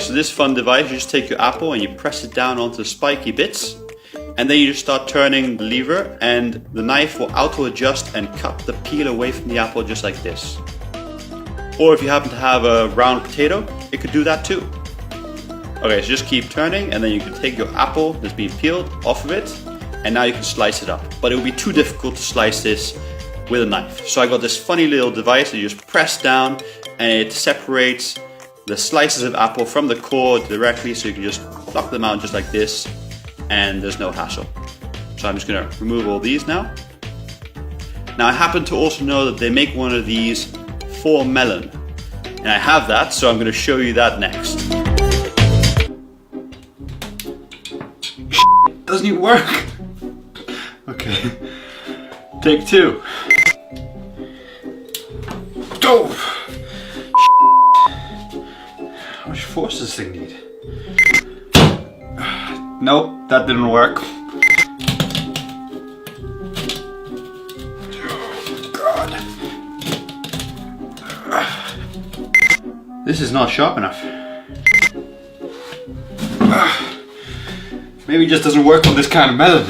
So this fun device, you just take your apple and you press it down onto the spiky bits, and then you just start turning the lever and the knife will auto-adjust and cut the peel away from the apple just like this. Or if you happen to have a round potato, it could do that too. Okay, so just keep turning and then you can take your apple that's been peeled off of it, and now you can slice it up. But it would be too difficult to slice this with a knife. So I got this funny little device that you just press down and it separates the slices of apple from the core directly, so you can just pluck them out just like this and there's no hassle. So I'm just gonna remove all these now. Now I happen to also know that they make one of these for melon, and I have that, so I'm gonna show you that next. Doesn't even work. Okay, take two. Oh! How much force does this thing need? Nope, that didn't work. Oh, God. This is not sharp enough. Maybe it just doesn't work on this kind of melon.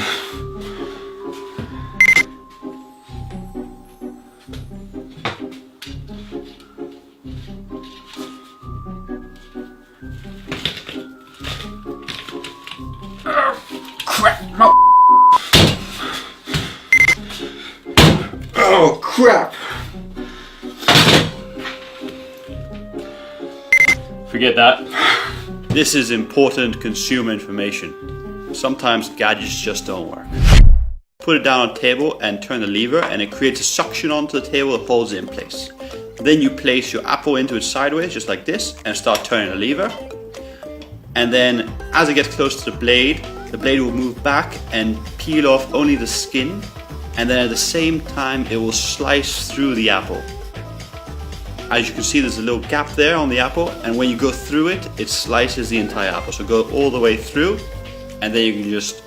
Crap! Oh crap! Forget that. This is important consumer information. Sometimes gadgets just don't work. Put it down on the table and turn the lever, and it creates a suction onto the table that holds it in place. Then you place your apple into it sideways, just like this, and start turning the lever. And then as it gets close to the blade will move back and peel off only the skin, and then at the same time it will slice through the apple. As you can see, there's a little gap there on the apple, and when you go through it, it slices the entire apple. So go all the way through, and then you can just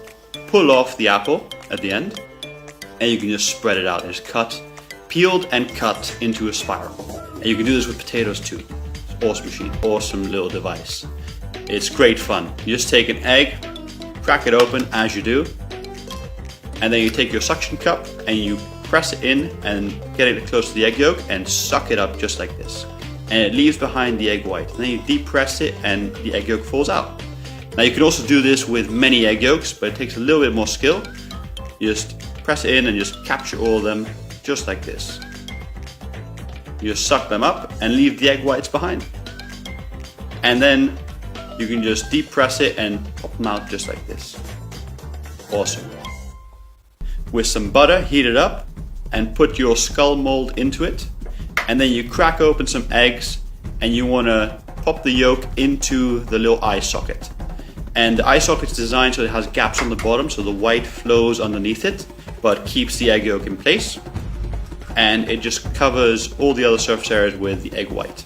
pull off the apple at the end, and you can just spread it out. Just cut, peeled and cut into a spiral. And you can do this with potatoes too. It's awesome machine, awesome little device. It's great fun. You just take an egg, crack it open as you do, and then you take your suction cup and you press it in and get it close to the egg yolk and suck it up just like this. And it leaves behind the egg white. And then you deep press it and the egg yolk falls out. Now you can also do this with many egg yolks, but it takes a little bit more skill. You just press it in and just capture all of them just like this. You just suck them up and leave the egg whites behind. And then you can just deep press it and pop them out just like this. Awesome. With some butter, heat it up and put your skull mold into it. And then you crack open some eggs and you want to pop the yolk into the little eye socket. And the eye socket is designed so it has gaps on the bottom so the white flows underneath it, but keeps the egg yolk in place. And it just covers all the other surface areas with the egg white.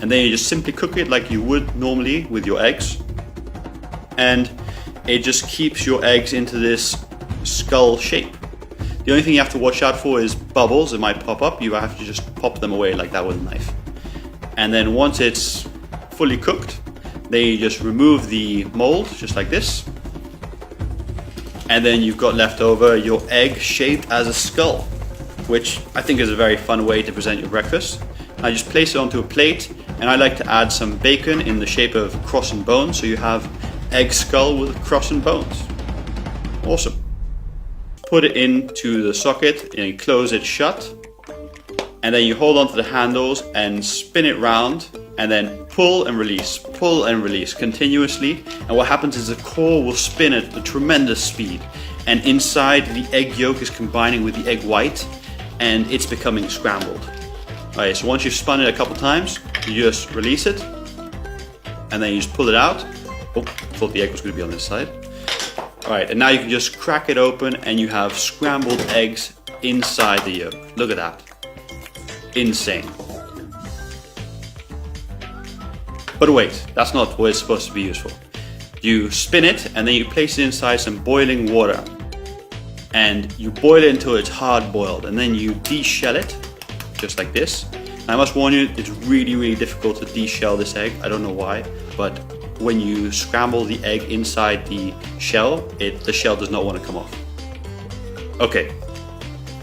And then you just simply cook it like you would normally with your eggs. And it just keeps your eggs into this skull shape. The only thing you have to watch out for is bubbles. It might pop up. You have to just pop them away like that with a knife. And then once it's fully cooked, then you just remove the mold just like this. And then you've got left over your egg shaped as a skull, which I think is a very fun way to present your breakfast. I just place it onto a plate, and I like to add some bacon in the shape of cross and bone, so you have egg skull with cross and bones. Awesome. Put it into the socket and close it shut, and then you hold onto the handles and spin it round, and then pull and release continuously. And what happens is the core will spin at a tremendous speed, and inside the egg yolk is combining with the egg white, and it's becoming scrambled. Alright, so once you've spun it a couple times, you just release it, and then you just pull it out. Oh, I thought the egg was going to be on this side. Alright, and now you can just crack it open and you have scrambled eggs inside the yolk. Look at that. Insane. But wait, that's not what it's supposed to be used for. You spin it and then you place it inside some boiling water. And you boil it until it's hard boiled, and then you de-shell it, just like this. And I must warn you, it's really difficult to de-shell this egg. I don't know why. but when you scramble the egg inside the shell, the shell does not want to come off. Okay,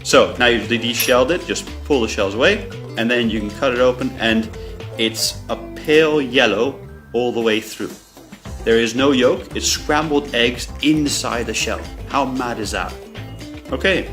so now you've de-shelled it, just pull the shells away, and then you can cut it open, and it's a pale yellow all the way through. There is no yolk, it's scrambled eggs inside the shell. How mad is that? Okay,